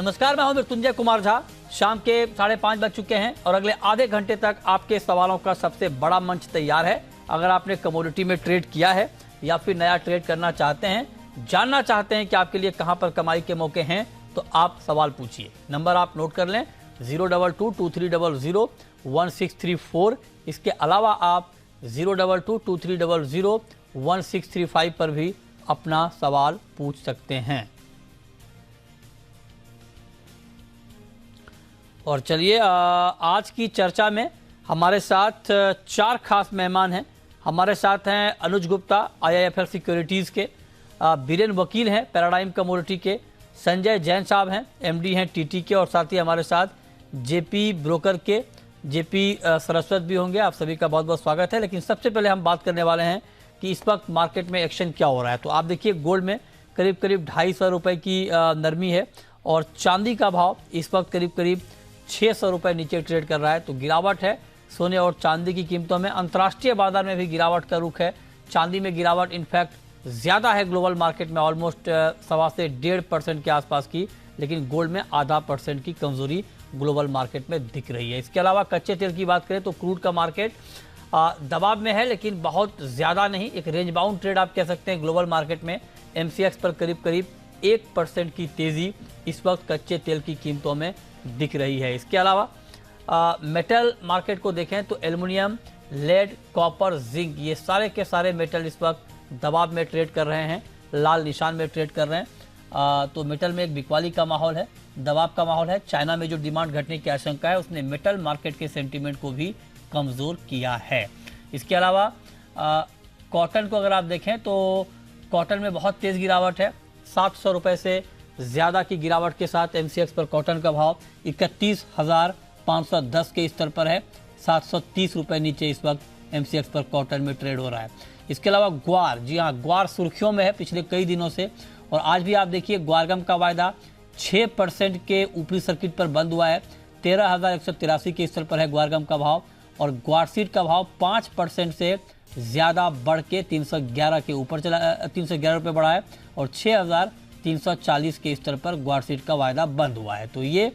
नमस्कार, मैं हूं मृत्युंजय कुमार झा। शाम के 5:30 बज चुके हैं और अगले आधे घंटे तक आपके सवालों का सबसे बड़ा मंच तैयार है। अगर आपने कमोडिटी में ट्रेड किया है या फिर नया ट्रेड करना चाहते हैं, जानना चाहते हैं कि आपके लिए कहां पर कमाई के मौके हैं, तो आप सवाल पूछिए। नंबर आप नोट कर लें 02223001634। इसके अलावा आप 02223001635 पर भी अपना सवाल पूछ सकते हैं। और चलिए, आज की चर्चा में हमारे साथ 4 खास मेहमान हैं। हमारे साथ हैं अनुज गुप्ता, IIFL सिक्योरिटीज़ के, बीरेन वकील हैं पैराडाइम कमोडिटी के, संजय जैन साहब हैं MD हैं TT के, और साथ ही हमारे साथ JP ब्रोकर के JP सरस्वत भी होंगे। आप सभी का बहुत बहुत स्वागत है। लेकिन सबसे पहले हम बात करने वाले हैं कि इस वक्त मार्केट में एक्शन क्या हो रहा है। तो आप देखिए, गोल्ड में करीब 250 रुपये की नरमी है और चांदी का भाव इस वक्त करीब 600 रुपये नीचे ट्रेड कर रहा है। तो गिरावट है सोने और चांदी की कीमतों में। अंतर्राष्ट्रीय बाजार में भी गिरावट का रुख है। चांदी में गिरावट इनफैक्ट ज़्यादा है ग्लोबल मार्केट में, ऑलमोस्ट 1.25 से 1.5% के आसपास की, लेकिन गोल्ड में 0.5% की कमजोरी ग्लोबल मार्केट में दिख रही है। इसके अलावा कच्चे तेल की बात करें तो क्रूड का मार्केट दबाव में है, लेकिन बहुत ज़्यादा नहीं। एक रेंज बाउंड ट्रेड आप कह सकते हैं ग्लोबल मार्केट में। MCX पर करीब 1% की तेज़ी इस वक्त कच्चे तेल की कीमतों में दिख रही है। इसके अलावा मेटल मार्केट को देखें तो एल्युमिनियम, लेड, कॉपर, जिंक, ये सारे के सारे मेटल इस वक्त दबाव में ट्रेड कर रहे हैं, लाल निशान में ट्रेड कर रहे हैं। तो मेटल में एक बिकवाली का माहौल है, दबाव का माहौल है। चाइना में जो डिमांड घटने की आशंका है उसने मेटल मार्केट के सेंटीमेंट को भी कमज़ोर किया है। इसके अलावा कॉटन को अगर आप देखें तो कॉटन में बहुत तेज़ गिरावट है। 700 रुपये से ज़्यादा की गिरावट के साथ MCX पर कॉटन का भाव 31,510 के स्तर पर है। 730 रुपये नीचे इस वक्त MCX पर कॉटन में ट्रेड हो रहा है। इसके अलावा ग्वार, जी हाँ, ग्वार सुर्खियों में है पिछले कई दिनों से। और आज भी आप देखिए, ग्वारगम का वायदा 6% के ऊपरी सर्किट पर बंद हुआ है। 13,183 के स्तर पर है ग्वारगम का भाव। और ग्वारसीट का भाव 5% से ज़्यादा बढ़ के 311 के ऊपर चला, 311 रुपये बढ़ा है और 6,340 के स्तर पर ग्वारसीट का वायदा बंद हुआ है। तो ये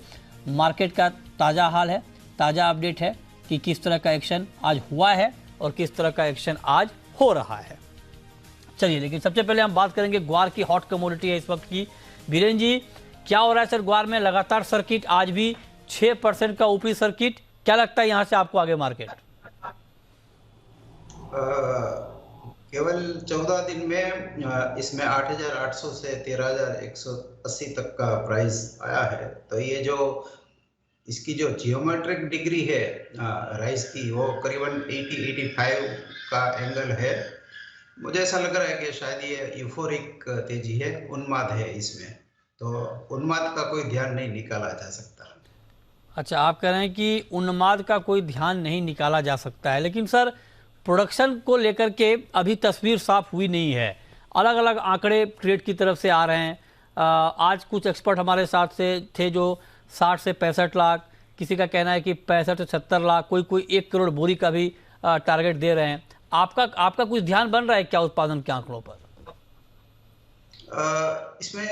मार्केट का ताज़ा हाल है, ताज़ा अपडेट है कि किस तरह का एक्शन आज हुआ है और किस तरह का एक्शन आज हो रहा है। चलिए, लेकिन सबसे पहले हम बात करेंगे ग्वार की। हॉट कमोडिटी है इस वक्त की। बीरेन जी, क्या हो रहा है सर ग्वार में? लगातार सर्किट, आज भी 6% का ऊपरी सर्किट। क्या लगता है यहाँ से आपको आगे मार्केट? केवल 14 दिन में इसमें 8,800 से 13,180 तक का प्राइस आया है। तो ये जो इसकी जो जियोमेट्रिक डिग्री है राइस की, वो करीबन 80-85 का एंगल है। मुझे ऐसा लग रहा है कि शायद ये यूफोरिक तेजी है, उन्माद है इसमें। तो उन्माद का कोई ध्यान नहीं निकाला जा सकता। अच्छा, आप कह रहे हैं कि उन्माद का कोई ध्यान नहीं निकाला जा सकता है। लेकिन सर, प्रोडक्शन को लेकर के अभी तस्वीर साफ हुई नहीं है। अलग अलग आंकड़े ट्रेड की तरफ से आ रहे हैं। आज कुछ एक्सपर्ट हमारे साथ से थे जो 60 से 65 लाख, किसी का कहना है कि 65 से 70 लाख, कोई 1 करोड़ बोरी का भी टारगेट दे रहे हैं। आपका कुछ ध्यान बन रहा है क्या उत्पादन के आंकड़ों पर? इसमें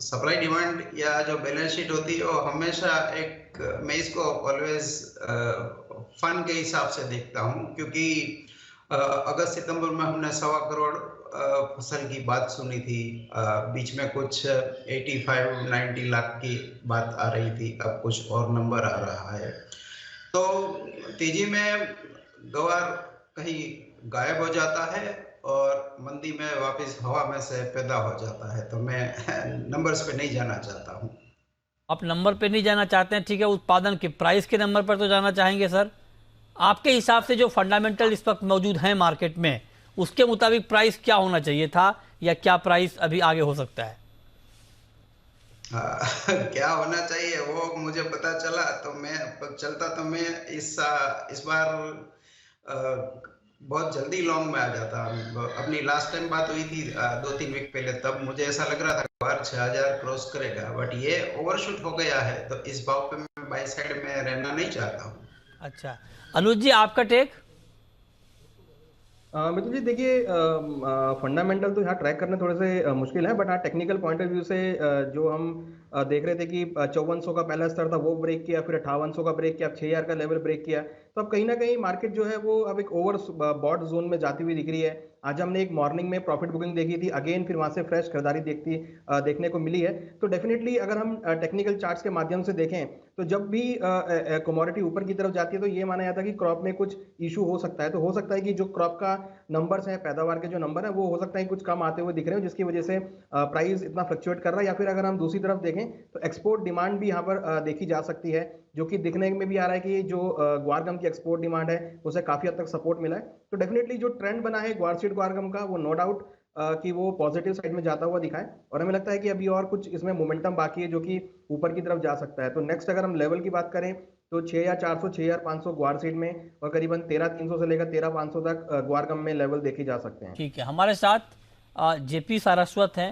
सप्लाई डिमांड या जो बैलेंस शीट होती है वो हमेशा एक, मैं इसको ऑलवेज फन के हिसाब से देखता हूँ। क्योंकि अगस्त सितंबर में हमने 1.25 करोड़ फसल की बात सुनी थी। बीच में कुछ 85-90 लाख की बात आ रही थी। अब कुछ और नंबर आ रहा है। तो तेजी में गवार कहीं गायब हो जाता है और मंदी में वापस हवा में से पैदा हो जाता है। तो मैं नंबर्स पे नहीं जाना चाहता हूँ। आप नंबर पे नहीं जाना चाहते हैं, ठीक है। उत्पादन के प्राइस के नंबर पर तो जाना चाहेंगे सर। आपके हिसाब से जो फंडामेंटल इस वक्त मौजूद हैं मार्केट में, उसके मुताबिक प्राइस क्या होना चाहिए था, या क्या प्राइस अभी आगे हो सकता है? क्या होना चाहिए वो मुझे पता चला तो मैं चलता, तो मैं इस बार बहुत जल्दी लॉन्ग में आ जाता। अपनी लास्ट टाइम बात हुई थी 2-3 वीक पहले, तब मुझे ऐसा लग रहा था बार 6,000 क्रॉस करेगा, बट ये ओवरशूट हो गया है। तो इस भाव पे मैं बाई साइड में रहना नहीं चाहता हूँ। अच्छा, अनुज जी, आपका टेक? मित्तल जी देखिए, फंडामेंटल तो यहाँ ट्रैक करने थोड़े से मुश्किल है, बट हाँ टेक्निकल पॉइंट ऑफ व्यू से जो हम देख रहे थे कि 5400 का पहला स्तर था वो ब्रेक किया, फिर 5800 का ब्रेक किया, अब 6000 का लेवल ब्रेक किया, तो अब कहीं ना कहीं मार्केट जो है वो अब एक ओवर बॉट जोन में जाती हुई दिख रही है। आज हमने एक मॉर्निंग में प्रॉफिट बुकिंग देखी थी, अगेन फिर वहां से फ्रेश खरीदारी देखने को मिली है। तो डेफिनेटली अगर हम टेक्निकल चार्ट्स के माध्यम से देखें तो जब भी कमोडिटी ऊपर की तरफ जाती है तो ये माना जाता है कि क्रॉप में कुछ इशू हो सकता है। तो हो सकता है कि जो क्रॉप का नंबर्स हैं, पैदावार के जो नंबर है वो हो सकता है कुछ कम आते हुए दिख रहे हो, जिसकी वजह से प्राइस इतना फ्लक्चुएट कर रहा है। या फिर अगर हम दूसरी तरफ देखें तो एक्सपोर्ट डिमांड भी यहाँ पर देखी जा सकती है, जो कि दिखने में भी आ रहा है कि जो ग्वार गम की एक्सपोर्ट डिमांड है उसे काफी हद तक सपोर्ट मिला है। तो डेफिनेटली जो ट्रेंड बना है ग्वारसीड ग्वार गम का, वो नो डाउट कि वो पॉजिटिव साइड में जाता हुआ दिखा है, और हमें लगता है कि अभी और कुछ इसमें मोमेंटम बाकी है जो कि ऊपर की तरफ जा सकता है। तो नेक्स्ट अगर हम लेवल की बात करें तो 6400 6500 ग्वार सीड में, और करीबन 13300 से लेकर 13500 तक ग्वार गम में लेवल देखे जा सकते हैं। ठीक है, हमारे साथ जेपी सारस्वत हैं,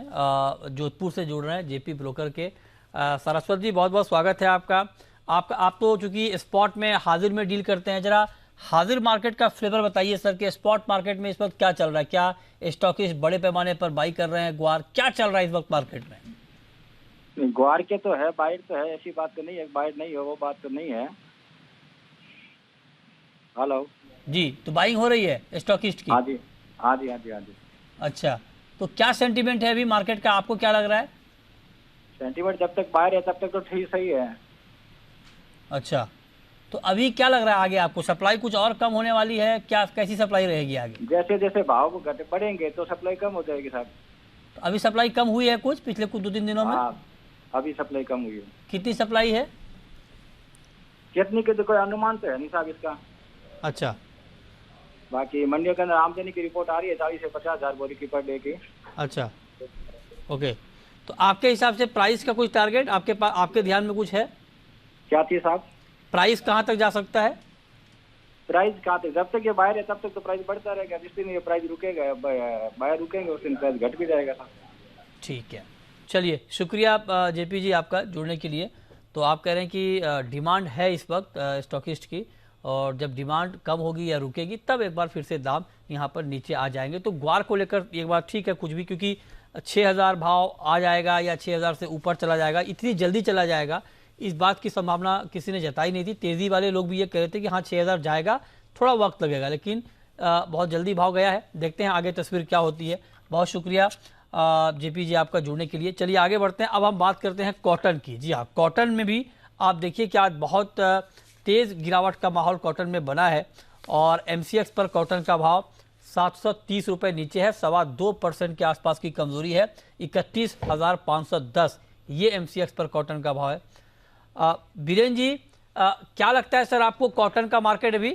जोधपुर से जुड़ रहे हैं, जेपी ब्रोकर के। सारस्वत जी, बहुत बहुत स्वागत है आपका। आप तो चूंकि स्पॉट में हाजिर में डील करते हैं, जरा हाजिर मार्केट का फ्लेवर बताइए सर कि स्पॉट मार्केट में इस वक्त क्या चल रहा है, क्या स्टॉकिस्ट बड़े पैमाने पर बाई कर रहे हैं ग्वार, क्या चल रहा है इस वक्त मार्केट में? ग्वार के तो है, बाइट तो है, ऐसी बात तो नहीं है, बाइट नहीं हो वो बात तो नहीं है। हेलो जी, तो बाइंग हो रही है स्टॉकिस्ट की? हाँ जी हाँ जी हाँ जी हाँ जी। अच्छा, तो क्या सेंटीमेंट है अभी मार्केट का, आपको क्या लग रहा है? सेंटीमेंट जब तक बाहर है तब तक तो ठीक सही है। अच्छा, तो अभी क्या लग रहा है आगे आपको, सप्लाई कुछ और कम होने वाली है क्या, कैसी सप्लाई रहेगी आगे? जैसे जैसे भाव बढ़ेंगे तो सप्लाई कम हो जाएगी साहब। तो अभी सप्लाई कम हुई है कुछ पिछले कुछ 2-3 दिनों में? हाँ, अभी सप्लाई कम हुई है। कितनी सप्लाई है? कितनी के तो कोई अनुमान तो है नहीं साहब इसका। अच्छा, बाकी मंडियों के अंदर आमदनी की रिपोर्ट आ रही है 40 से 50 हजार बोरी की पर डे की। अच्छा, ओके। तो आपके हिसाब से प्राइस का कुछ टारगेट आपके पास, आपके ध्यान में कुछ है? क्या थी साहब? प्राइस कहाँ तक जा सकता है? प्राइस कहाँ तक, जब तक ये बाहर है तब तक तो प्राइस बढ़ता रहेगा, जिस दिन ये प्राइस रुकेगा बाहर रुकेंगे उस दिन प्राइस घट भी जाएगा साहब। ठीक है, चलिए शुक्रिया जेपी जी आपका जुड़ने के लिए। तो आप कह रहे हैं कि डिमांड है इस वक्त स्टॉकिस्ट की, और जब डिमांड कम होगी या रुकेगी तब एक बार फिर से दाम यहाँ पर नीचे आ जाएंगे। तो ग्वार को लेकर एक बार ठीक है कुछ भी, क्योंकि 6000 भाव आ जाएगा या 6000 से ऊपर चला जाएगा, इतनी जल्दी चला जाएगा इस बात की संभावना किसी ने जताई नहीं थी। तेजी वाले लोग भी ये कह रहे थे कि हाँ 6000 जाएगा, थोड़ा वक्त लगेगा, लेकिन बहुत जल्दी भाव गया है। देखते हैं आगे तस्वीर क्या होती है। बहुत शुक्रिया जेपी जी आपका जुड़ने के लिए। चलिए आगे बढ़ते हैं, अब हम बात करते हैं कॉटन की। जी हाँ, कॉटन में भी आप देखिए कि आज बहुत तेज गिरावट का माहौल कॉटन में बना है, और एमसीएक्स पर कॉटन का भाव 730 रुपये नीचे है, 2.25% के आसपास की कमजोरी है, 31,510 ये एमसीएक्स पर कॉटन का भाव है। बीरेन जी, क्या लगता है सर आपको कॉटन का मार्केट अभी?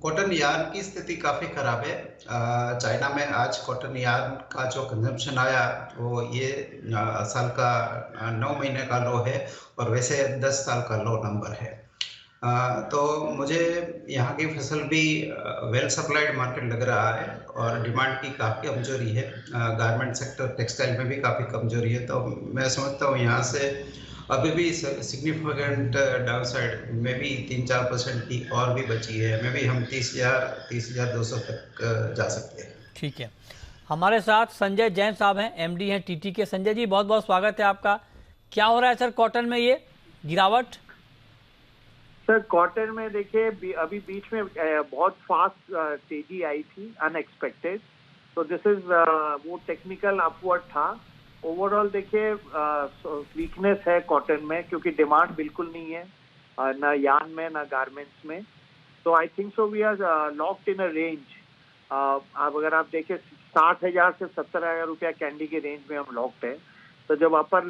कॉटन यार्न की स्थिति काफी खराब है। चाइना में आज कॉटन यार्न का जो कंजम्पशन आया वो ये साल का 9 महीने का लो है, और वैसे 10 साल का लो नंबर है। तो मुझे यहाँ की फसल भी वेल सप्लाइड मार्केट लग रहा है, और डिमांड की काफ़ी कमजोरी है। गारमेंट सेक्टर, टेक्सटाइल में भी काफ़ी कमजोरी है। तो मैं समझता हूँ यहाँ से अभी भी सिग्निफिकेंट डाउनसाइड में भी 3-4% की और भी बची है, में भी हम 30,200 तक जा सकते हैं। ठीक है, हमारे साथ संजय जैन साहब हैं, एमडी हैं टीटी के। संजय जी, बहुत बहुत स्वागत है आपका। क्या हो रहा है सर कॉटन में ये गिरावट? सर कॉटन में देखिए अभी बीच में बहुत फास्ट तेजी आई थी अनएक्सपेक्टेड, तो दिस इज वो टेक्निकल अपवर्ड था। ओवरऑल देखिए वीकनेस है कॉटन में, क्योंकि डिमांड बिल्कुल नहीं है ना यार्न में ना गारमेंट्स में। तो I think so we are locked in a range. अब अगर आप देखें 60,000 से 70,000 रुपया कैंडी के रेंज में हम लॉक्ड है। तो जब अपर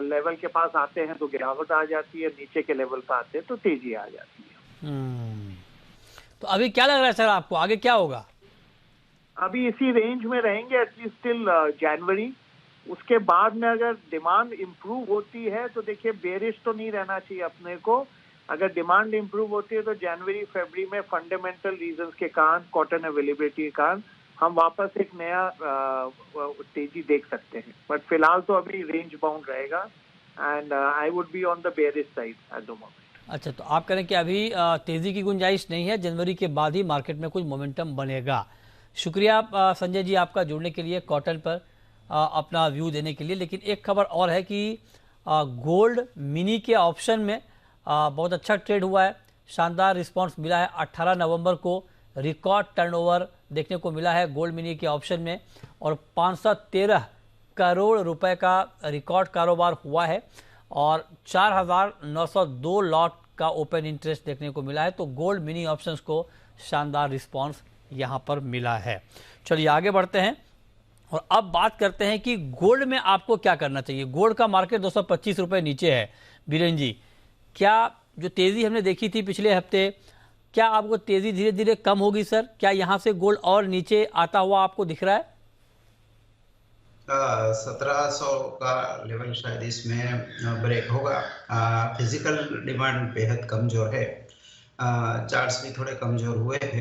लेवल के पास आते हैं तो गिरावट आ जाती है, नीचे के लेवल पर आते हैं तो तेजी आ जाती है। तो अभी क्या लग रहा है सर आपको, आगे क्या होगा? अभी इसी रेंज में रहेंगे एटलीस्ट टिल जनवरी। उसके बाद में अगर डिमांड इम्प्रूव होती है तो देखिए बेरिश तो नहीं रहना चाहिए अपने को। अगर डिमांड इम्प्रूव होती है तो जनवरी फरवरी में फंडामेंटल रीजंस के कारण, कॉटन अवेलेबिलिटी के कारण हम वापस एक नया तेजी देख सकते हैं। बट फिलहाल तो अभी रेंज बाउंड रहेगा, and I would be on the bearish side at the moment. अच्छा, तो आप कह रहे हैं कि अभी तेज़ी की गुंजाइश नहीं है, जनवरी के बाद ही मार्केट में कुछ मोमेंटम बनेगा। शुक्रिया संजय जी आपका जुड़ने के लिए, कॉटन पर अपना व्यू देने के लिए। लेकिन एक खबर और है कि गोल्ड मिनी के ऑप्शन में बहुत अच्छा ट्रेड हुआ है, शानदार रिस्पांस मिला है। 18 नवंबर को रिकॉर्ड टर्नओवर देखने को मिला है गोल्ड मिनी के ऑप्शन में और 513 करोड़ रुपए का रिकॉर्ड कारोबार हुआ है और 4,902 लॉट का ओपन इंटरेस्ट देखने को मिला है। तो गोल्ड मिनी ऑप्शंस को शानदार रिस्पांस यहां पर मिला है। चलिए आगे बढ़ते हैं और अब बात करते हैं कि गोल्ड में आपको क्या करना चाहिए। गोल्ड का मार्केट 225 रुपए नीचे है। बीरेन जी, क्या जो तेजी हमने देखी थी पिछले हफ्ते, क्या आपको तेजी धीरे धीरे कम होगी सर? क्या यहां से गोल्ड और नीचे आता हुआ आपको दिख रहा है? 1700 का लेवल शायद इसमें ब्रेक होगा। फिजिकल डिमांड बेहद कमजोर है, चार्ट्स भी थोड़े कमजोर हुए थे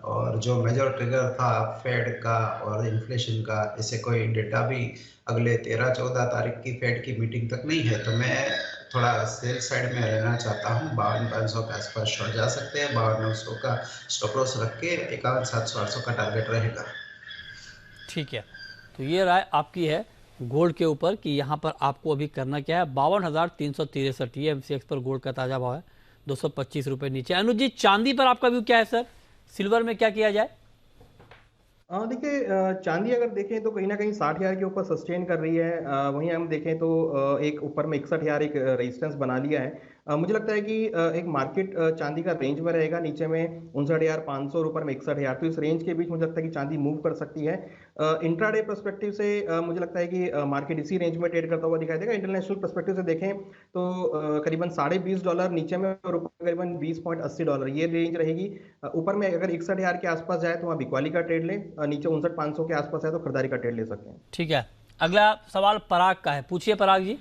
और जो मेजर ट्रिगर था फेड का और इन्फ्लेशन का, इसे कोई डेटा भी अगले 13-14 तारीख की फेड की मीटिंग तक नहीं है। तो मैं थोड़ा सेल साइड में रहना चाहता हूँ। 52,500 के आसपास शॉर्ट जा सकते हैं। 52,900 का स्टॉप लॉस रख के 51,700-800 का टारगेट रहेगा। ठीक है, तो ये राय आपकी है गोल्ड के ऊपर कि यहाँ पर आपको अभी करना क्या है। 52,363 ये MCX पर गोल्ड का ताजा भाव है, 225 रुपए नीचे। अनुज जी, चांदी पर आपका व्यू क्या है सर? सिल्वर में क्या किया जाए? देखिए, चांदी अगर देखें तो कहीं ना कहीं 60,000 के ऊपर सस्टेन कर रही है। वहीं हम देखें तो एक ऊपर में 61,000 एक रेजिस्टेंस बना लिया है। मुझे लगता है कि एक मार्केट चांदी का रेंज में रहेगा, नीचे में 59,500 और ऊपर में 61,000। तो इस रेंज के बीच मुझे लगता है कि चांदी मूव कर सकती है। इंट्राडे पर्सपेक्टिव से मुझे लगता है कि मार्केट इसी रेंज में ट्रेड करता हुआ दिखाई देगा। इंटरनेशनल पर्सपेक्टिव से देखें तो करीबन $20.5 नीचे में और ऊपर करीबन $20.80 ये रेंज रहेगी। ऊपर में अगर 61,000 के आसपास जाए तो वहाँ बिकवाली का ट्रेड लें, नीचे 59,500 के आसपास है तो खरीदारी का ट्रेड ले सकते हैं। ठीक है, अगला सवाल पराग का है, पूछिए Parag ji.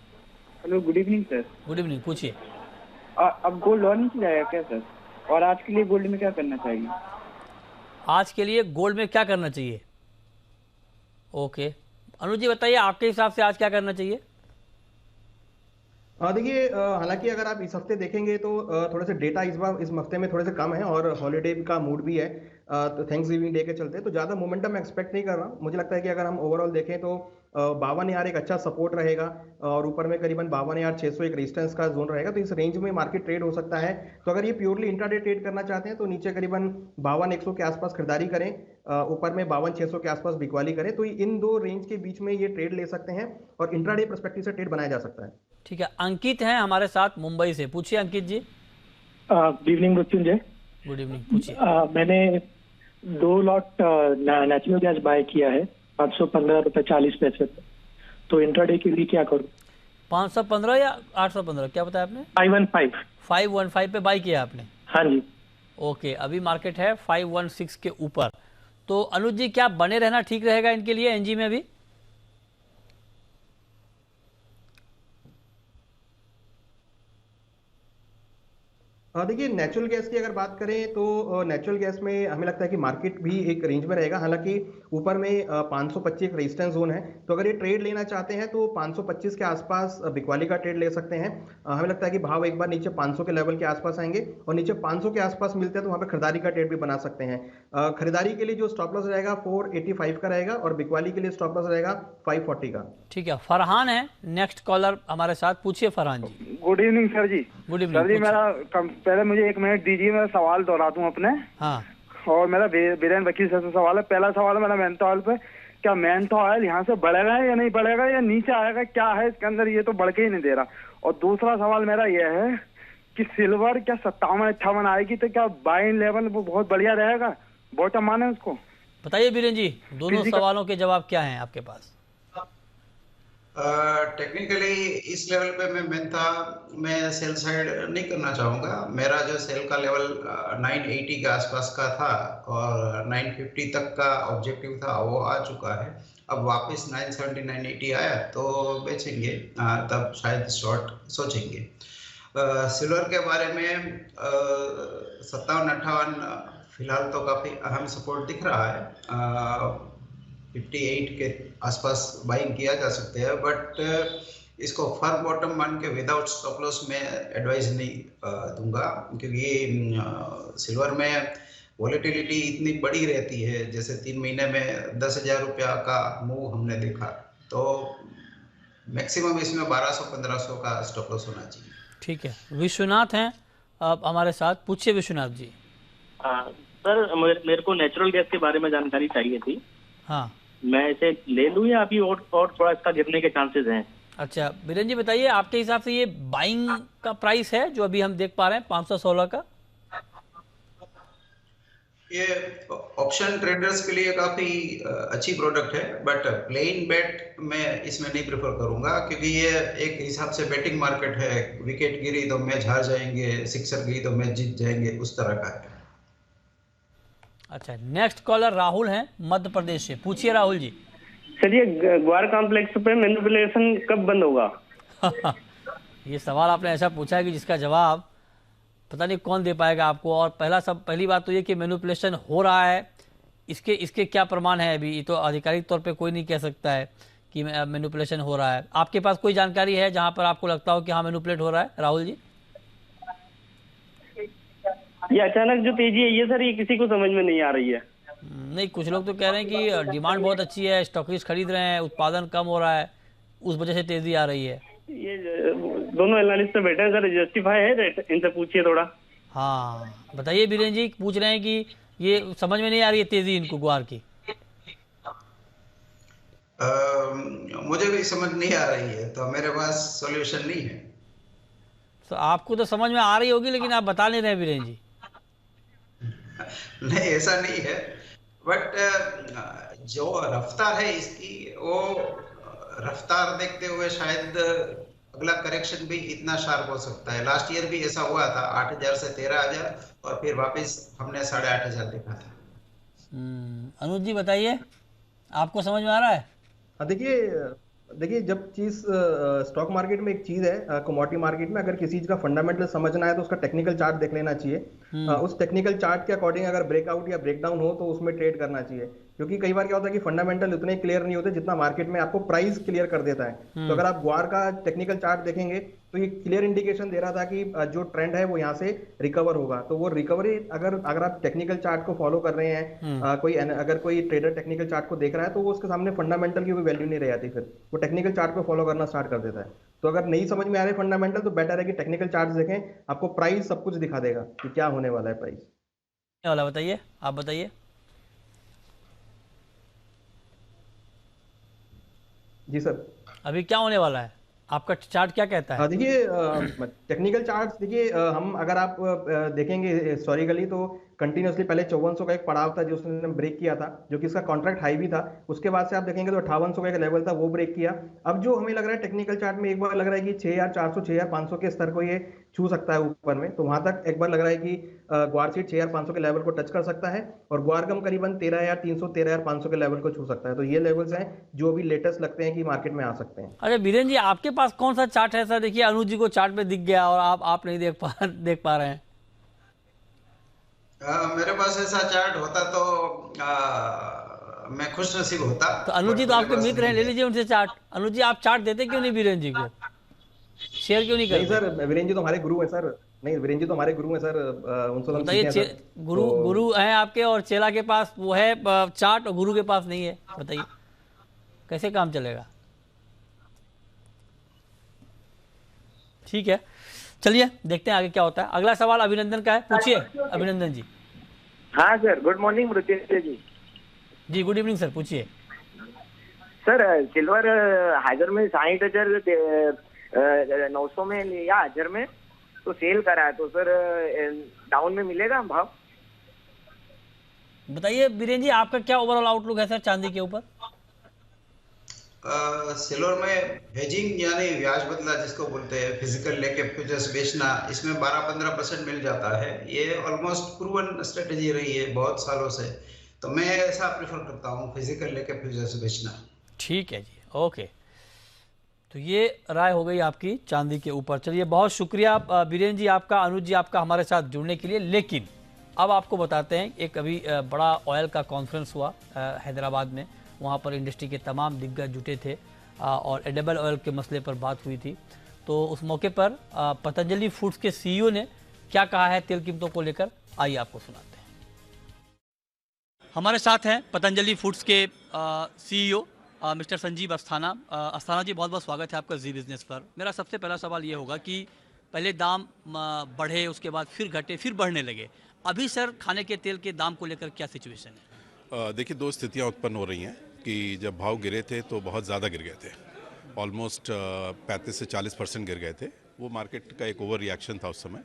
Hello, good evening sir. Good evening, पूछिए। अब गोल्ड और नीचे जाएगा क्या सर? और आज के लिए गोल्ड में क्या करना चाहिए? आज के लिए गोल्ड में क्या करना चाहिए? ओके, अनुज जी बताइए आपके हिसाब से आज क्या करना चाहिए? देखिए, हालांकि अगर आप इस हफ्ते देखेंगे तो थोड़े से डेटा इस हफ्ते में थोड़े से कम है और हॉलीडे का मूड भी है, तो थैंक्स गिविंग डे के चलते तो ज़्यादा मोमेंटम मैं एक्सपेक्ट नहीं कर रहा हूँ। मुझे लगता है कि अगर हम ओवरऑल देखें तो 52,000 एक अच्छा सपोर्ट रहेगा और ऊपर में करीबन 52,600 एक रेजिस्टेंस का जोन रहेगा। तो इस रेंज में मार्केट ट्रेड हो सकता है। तो अगर ये प्योरली इंट्राडे ट्रेड करना चाहते हैं तो नीचे करीबन 52,100 के आसपास खरीदारी करें, ऊपर में 52,600 के आसपास बिकवाली करें। तो इन दो रेंज के बीच में ये ट्रेड ले सकते हैं और इंट्राडे पर्सपेक्टिव से ट्रेड बनाया जा सकता है। ठीक है, अंकित हैं हमारे साथ मुंबई से, पूछिए Ankit ji. Good evening Mrityunjay. Good evening, पूछिए। मैंने 2 लॉट नेचुरल गैस बाय किया है 515 रुपए 40 पैसे पे, तो इंट्राडे के लिए क्या करूं? 515 या 815 क्या बताया आपने? 515 पे बाय किया आपने? हाँ जी। ओके, अभी मार्केट है 516 के ऊपर। तो अनुज जी, क्या बने रहना ठीक रहेगा इनके लिए एनजी में भी? देखिए, नेचुरल गैस की अगर बात करें तो नेचुरल गैस में हमें लगता है कि मार्केट भी एक रेंज में रहेगा। हालांकि ऊपर में 525 एक रेजिस्टेंस जोन है, तो अगर ये ट्रेड लेना चाहते हैं तो 525 के आसपास बिकवाली का ट्रेड ले सकते हैं। हमें लगता है कि भाव एक बार नीचे 500 के लेवल के आसपास आएंगे और नीचे 500 के आसपास मिलते हैं तो वहाँ पे खरीदारी का ट्रेड भी बना सकते हैं। खरीदारी के लिए जो स्टॉप लॉस रहेगा 485 का रहेगा और बिकवाली के लिए स्टॉप लॉस रहेगा 540 का। ठीक है, फरहान है नेक्स्ट कॉलर हमारे साथ, पूछिए फरहान जी। गुड इवनिंग सर जी। गुड इवनिंग सर जी, मेरा पहले मुझे 1 मिनट दीजिए, मैं सवाल दोहरा दूं अपने। हाँ, और मेरा बीरेन वकील सर से सवाल है। पहला सवाल है मेरा मेंथो ऑयल पे, क्या मेंथो ऑयल यहाँ से बढ़ेगा या नहीं बढ़ेगा या नीचे आएगा, क्या है इसके अंदर, ये तो बढ़ के ही नहीं दे रहा। और दूसरा सवाल मेरा यह है कि सिल्वर क्या 57-58 आएगी तो क्या बाइंग लेवल वो बहुत बढ़िया रहेगा, बॉटम माने उसको? बताइए बीरेन जी, दोनों सवालों के जवाब क्या हैं आपके पास? टेक्निकली इस लेवल पे मैं सेल साइड नहीं करना चाहूँगा। मेरा जो सेल का लेवल 980 के आसपास का था और 950 तक का ऑब्जेक्टिव था, वो आ चुका है। अब वापस 970 980 आया तो बेचेंगे, तब शायद शॉर्ट सोचेंगे। सिल्वर के बारे में 57-58 फिलहाल तो काफ़ी अहम सपोर्ट दिख रहा है। 58 के आसपास बाइंग किया जा सकते हैं, बट इसको फर्म बॉटम मान के विदाउट स्टॉप लॉस में एडवाइस नहीं दूंगा, क्योंकि सिल्वर में वॉलेटिलिटी इतनी बड़ी रहती है, जैसे 3 महीने में 10,000 रुपया का मूव हमने देखा, तो मैक्सिमम इसमें 1200-1500 का स्टॉप लॉस होना चाहिए। ठीक है, विश्वनाथ हैं अब हमारे साथ, पूछिए विश्वनाथ जी। सर मेरे को नेचुरल गैस के बारे में जानकारी चाहिए थी। हाँ, मैं इसे ले लूं या अभी और थोड़ा इसका गिरने के चांसेस हैं? अच्छा बीरेन जी बताइए, आपके हिसाब से ये बाइंग का प्राइस है जो अभी हम देख पा रहे हैं 516 का? ये ऑप्शन ट्रेडर्स के लिए काफी अच्छी प्रोडक्ट है, बट प्लेन बेट मैं इसमें नहीं प्रेफर करूंगा, क्योंकि ये एक हिसाब से बेटिंग मार्केट है। विकेट गिरी तो मैच हार जाएंगे, सिक्सर गई तो मैच जीत जाएंगे, उस तरह का है। अच्छा, नेक्स्ट कॉलर राहुल हैं मध्य प्रदेश से, पूछिए राहुल जी। सर ये ग्वार कॉम्प्लेक्स पे मैनिपुलेशन कब बंद होगा? ये सवाल आपने ऐसा पूछा है कि जिसका जवाब पता नहीं कौन दे पाएगा आपको। और पहली बात तो ये कि मैनिपुलेशन हो रहा है, इसके क्या प्रमाण है अभी, ये तो आधिकारिक तौर पे कोई नहीं कह सकता है कि मैनिपुलेशन हो रहा है। आपके पास कोई जानकारी है जहां पर आपको लगता हो कि हाँ मैनिपुलेट हो रहा है राहुल जी? ये अचानक जो तेजी है ये सर, ये किसी को समझ में नहीं आ रही है। नहीं, कुछ लोग तो कह रहे हैं कि डिमांड बहुत अच्छी है, स्टॉकिस्ट खरीद रहे हैं, उत्पादन कम हो रहा है, उस वजह से तेजी आ रही है। ये दोनों एनालिस्ट पे बैठे हैं सर, जस्टिफाई है रेट? इनसे पूछिए थोड़ा। हाँ बताइए बीरेन जी, पूछ रहे हैं कि ये समझ में नहीं आ रही है तेजी इनको ग्वार की। मुझे भी समझ नहीं आ रही है, तो मेरे पास सॉल्यूशन नहीं है। तो आपको तो समझ में आ रही होगी, लेकिन आप बता नहीं रहे बीरेन जी। नहीं, ऐसा नहीं है, बट जो रफ्तार है इसकी, वो रफ्तार देखते हुए शायद अगला करेक्शन भी इतना शार्प हो सकता है। लास्ट ईयर भी ऐसा हुआ था, 8,000 से 13,000 और फिर वापस हमने 8,500 देखा था। अनुज जी बताइए, आपको समझ में आ रहा है? देखिए जब चीज स्टॉक मार्केट में एक चीज है, कमोडिटी मार्केट में अगर किसी चीज का फंडामेंटल समझना है तो उसका टेक्निकल चार्ट देख लेना चाहिए। उस टेक्निकल चार्ट के अकॉर्डिंग अगर ब्रेकआउट या ब्रेकडाउन हो तो उसमें ट्रेड करना चाहिए, क्योंकि कई बार क्या होता है कि फंडामेंटल उतने क्लियर नहीं होते जितना मार्केट में आपको प्राइस क्लियर कर देता है। तो अगर आप ग्वार का टेक्निकल चार्ट देखेंगे तो ये क्लियर इंडिकेशन दे रहा था कि जो ट्रेंड है वो यहाँ से रिकवर होगा। तो वो रिकवरी अगर आप टेक्निकल चार्ट को फॉलो कर रहे हैं, अगर कोई ट्रेडर टेक्निकल चार्ट को देख रहा है तो वो उसके सामने फंडामेंटल की कोई वैल्यू नहीं रह जाती, फिर वो टेक्निकल चार्ट को फॉलो करना स्टार्ट कर देता है। तो अगर नहीं समझ में आ रहे फंडामेंटल तो बेटर है कि टेक्निकल चार्ट देखें, आपको प्राइस सब कुछ दिखा देगा कि क्या होने वाला है प्राइस वाला। बताइए, आप बताइए। जी सर, अभी क्या होने वाला है, आपका चार्ट क्या कहता है? देखिए टेक्निकल चार्ट्स देखिए, हम अगर आप देखेंगे हिस्टोरिकली तो कंटिन्यूसली पहले 5400 का एक पड़ाव था जो उसने ब्रेक किया था, जो कि इसका कॉन्ट्रैक्ट हाई भी था। उसके बाद से आप देखेंगे तो 5800 का एक लेवल था, वो ब्रेक किया। अब जो हमें लग रहा है टेक्निकल चार्ट में एक बार लग रहा है कि 6400 6500 के स्तर को ये छू सकता है ऊपर में, तो वहां तक एक बार लग रहा है कि ग्वार सीट 6500 के लेवल को टच कर सकता है और ग्वारगम करीबन 13,300 13,500 के लेवल को छू सकता है। तो ये लेवल्स हैं जो अभी लेटेस्ट लगते हैं कि मार्केट में आ सकते हैं। अरे बीरेन जी, आपके पास कौन सा चार्ट है? सर देखिए, अनुज जी को चार्ट में दिख गया और आप नहीं देख पा रहे हैं। मेरे पास ऐसा चार्ट होता तो मैं खुश नसीब होता। तो अनुज जी तो आपके मित्र हैं, ले लीजिए उनसे चार्ट। अनुज जी, आप चार्ट देते क्यों नहीं बीरेन जी को, शेयर क्यों नहीं करते? नहीं सर, वीरेन जी तो हमारे गुरु हैं सर। नहीं, वीरेन जी तो हमारे गुरु हैं सर, उनसे हम सीखे हैं सर। गुरु हैं आपके और चेला के पास वो है चार्ट और गुरु के पास नहीं है, बताइए कैसे काम चलेगा? ठीक है, चलिए देखते हैं आगे क्या होता है। अगला सवाल अभिनंदन का है, पूछिए अभिनंदन जी। हाँ सर, गुड मॉर्निंग मृत्युंजय जी। जी गुड इवनिंग सर, पूछिए। सर सिल्वर हाइजर में 60,900 में लिया हाइजर में, तो सेल करा है, तो सर डाउन में मिलेगा भाव? बताइए बीरेन जी, आपका क्या ओवरऑल आउटलुक है सर चांदी के ऊपर? सिल्वर में हेजिंग यानी ब्याज बदला जिसको बोलते हैं, फिजिकल लेके फ्यूचर्स बेचना, इसमें 12-15% मिल जाता है। ये ऑलमोस्ट प्रूवन स्ट्रेटेजी रही है बहुत सालों से, तो मैं ऐसा प्रेफर करता हूँ फिजिकल लेके फ्यूचर्स बेचना। ठीक है जी, ओके। तो ये राय हो गई आपकी चांदी के ऊपर। चलिए, बहुत शुक्रिया बीरेन जी आपका, अनुज जी आपका हमारे साथ जुड़ने के लिए। लेकिन अब आपको बताते हैं, एक अभी बड़ा ऑयल का कॉन्फ्रेंस हुआ हैदराबाद में, वहाँ पर इंडस्ट्री के तमाम दिग्गज जुटे थे और एडिबल ऑयल के मसले पर बात हुई थी। तो उस मौके पर पतंजलि फूड्स के CEO ने क्या कहा है तेल कीमतों को लेकर, आइए आपको सुनाते हैं। हमारे साथ हैं पतंजलि फूड्स के CEO मिस्टर संजीव अस्थाना। अस्थाना जी, बहुत बहुत स्वागत है आपका जी बिजनेस पर। मेरा सबसे पहला सवाल ये होगा कि पहले दाम बढ़े, उसके बाद फिर घटे, फिर बढ़ने लगे। अभी सर खाने के तेल के दाम को लेकर क्या सिचुएशन है? देखिए, दो स्थितियां उत्पन्न हो रही हैं कि जब भाव गिरे थे तो बहुत ज़्यादा गिर गए थे, ऑलमोस्ट 35 से 40% गिर गए थे। वो मार्केट का एक ओवर रिएक्शन था उस समय,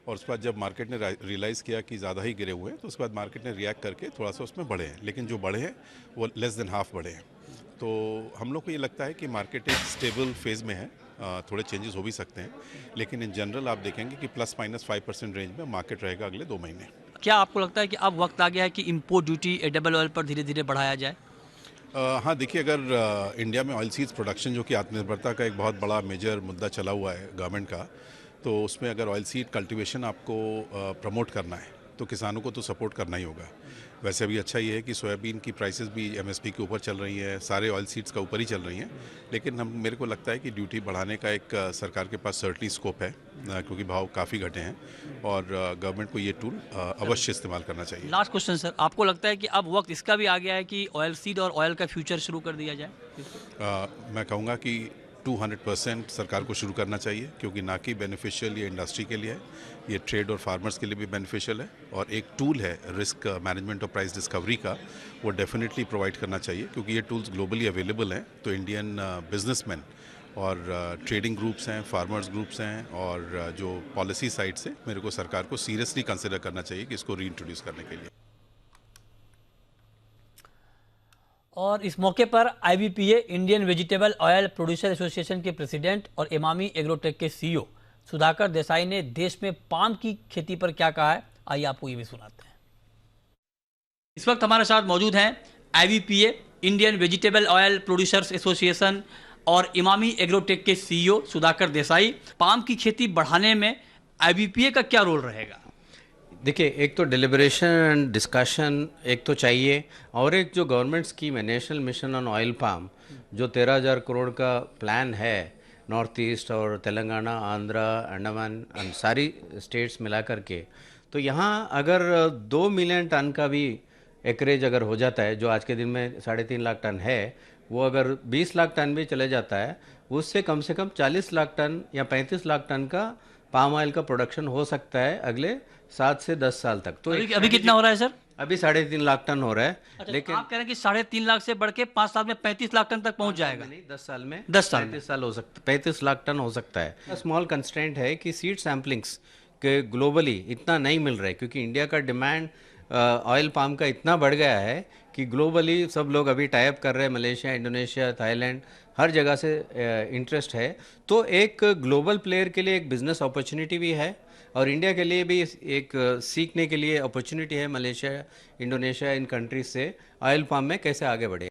और उसके बाद जब मार्केट ने रियलाइज़ किया कि ज़्यादा ही गिरे हुए हैं तो उसके बाद मार्केट ने रिएक्ट करके थोड़ा सा उसमें बढ़े हैं, लेकिन जो बढ़े हैं वो लेस देन हाफ बढ़े हैं। तो हम लोग को ये लगता है कि मार्केट एक स्टेबल फेज़ में है, थोड़े चेंजेस हो भी सकते हैं, लेकिन इन जनरल आप देखेंगे कि ±5% रेंज में मार्केट रहेगा अगले 2 महीने। क्या आपको लगता है कि अब वक्त आ गया है कि इम्पोर्ट ड्यूटी एडिबल ऑयल पर धीरे धीरे बढ़ाया जाए? हाँ, देखिए, अगर इंडिया में ऑयल सीड्स प्रोडक्शन, जो कि आत्मनिर्भरता का एक बहुत बड़ा मेजर मुद्दा चला हुआ है गवर्नमेंट का, तो उसमें अगर ऑयल सीड कल्टीवेशन आपको प्रमोट करना है तो किसानों को तो सपोर्ट करना ही होगा। वैसे अभी अच्छा ये है कि सोयाबीन की प्राइसेस भी MSP के ऊपर चल रही हैं, सारे ऑयल सीड्स का ऊपर ही चल रही हैं, लेकिन मेरे को लगता है कि ड्यूटी बढ़ाने का एक सरकार के पास सर्टली स्कोप है, क्योंकि भाव काफ़ी घटे हैं और गवर्नमेंट को ये टूल अवश्य इस्तेमाल करना चाहिए। लास्ट क्वेश्चन सर, आपको लगता है कि अब वक्त इसका भी आ गया है कि ऑयल सीड और ऑयल का फ्यूचर शुरू कर दिया जाए? मैं कहूँगा कि 200% सरकार को शुरू करना चाहिए, क्योंकि ना कि बेनिफिशियल ये इंडस्ट्री के लिए है, ये ट्रेड और फार्मर्स के लिए भी बेनिफिशियल है, और एक टूल है रिस्क मैनेजमेंट और प्राइस डिस्कवरी का, वो डेफिनेटली प्रोवाइड करना चाहिए, क्योंकि ये टूल्स ग्लोबली अवेलेबल हैं। तो इंडियन बिजनेसमैन और ट्रेडिंग ग्रुप्स हैं, फार्मर्स ग्रुप्स हैं, और जो पॉलिसी साइड से मेरे को सरकार को सीरियसली कंसिडर करना चाहिए कि इसको रीइंट्रोड्यूस करने के लिए। और इस मौके पर IBPA Indian vegetable oil producer association के प्रेसिडेंट और इमामी एग्रोटेक के CEO सुधाकर देसाई ने देश में पाम की खेती पर क्या कहा है, आइए आपको ये भी सुनाते हैं। इस वक्त हमारे साथ मौजूद हैं IBPA Indian vegetable oil producers association और इमामी एग्रोटेक के CEO सुधाकर देसाई। पाम की खेती बढ़ाने में IBPA का क्या रोल रहेगा? देखिए, एक तो डिलिब्रेशन एंड डिस्कशन एक तो चाहिए, और एक जो गवर्नमेंट स्कीम है national mission on oil palm, जो 13,000 करोड़ का प्लान है नॉर्थ ईस्ट और तेलंगाना, आंध्रा, अंडमान सारी स्टेट्स मिला करके, तो यहाँ अगर 2 मिलियन टन का भी एकरेज अगर हो जाता है, जो आज के दिन में 3.5 लाख टन है, वो अगर 20 लाख टन भी चले जाता है, उससे कम से कम 40 लाख टन या 35 लाख टन का पाम ऑयल का प्रोडक्शन हो सकता है अगले 7 से 10 साल तक। तो अभी कितना हो रहा है सर? अभी 3.5 लाख टन हो रहा है। अच्छा, लेकिन आप कह रहे हैं कि 3.5 लाख से बढ़ के 5 साल में 35 लाख टन तक पहुंच जाएगा? नहीं, 10 साल में 35 साल हो सकता, 35 लाख टन हो सकता है। स्मॉल कंस्ट्रेंट है कि सीड सैम्पलिंग्स के ग्लोबली इतना नहीं मिल रहा है, क्योंकि इंडिया का डिमांड ऑयल पाम का इतना बढ़ गया है कि ग्लोबली सब लोग अभी टाइप कर रहे हैं, मलेशिया, इंडोनेशिया, थाईलैंड, हर जगह से इंटरेस्ट है। तो एक ग्लोबल प्लेयर के लिए एक बिजनेस अपॉर्चुनिटी भी है, और इंडिया के लिए भी एक सीखने के लिए अपॉर्चुनिटी है, मलेशिया, इंडोनेशिया, इन कंट्रीज से ऑयल पाम में कैसे आगे बढ़े।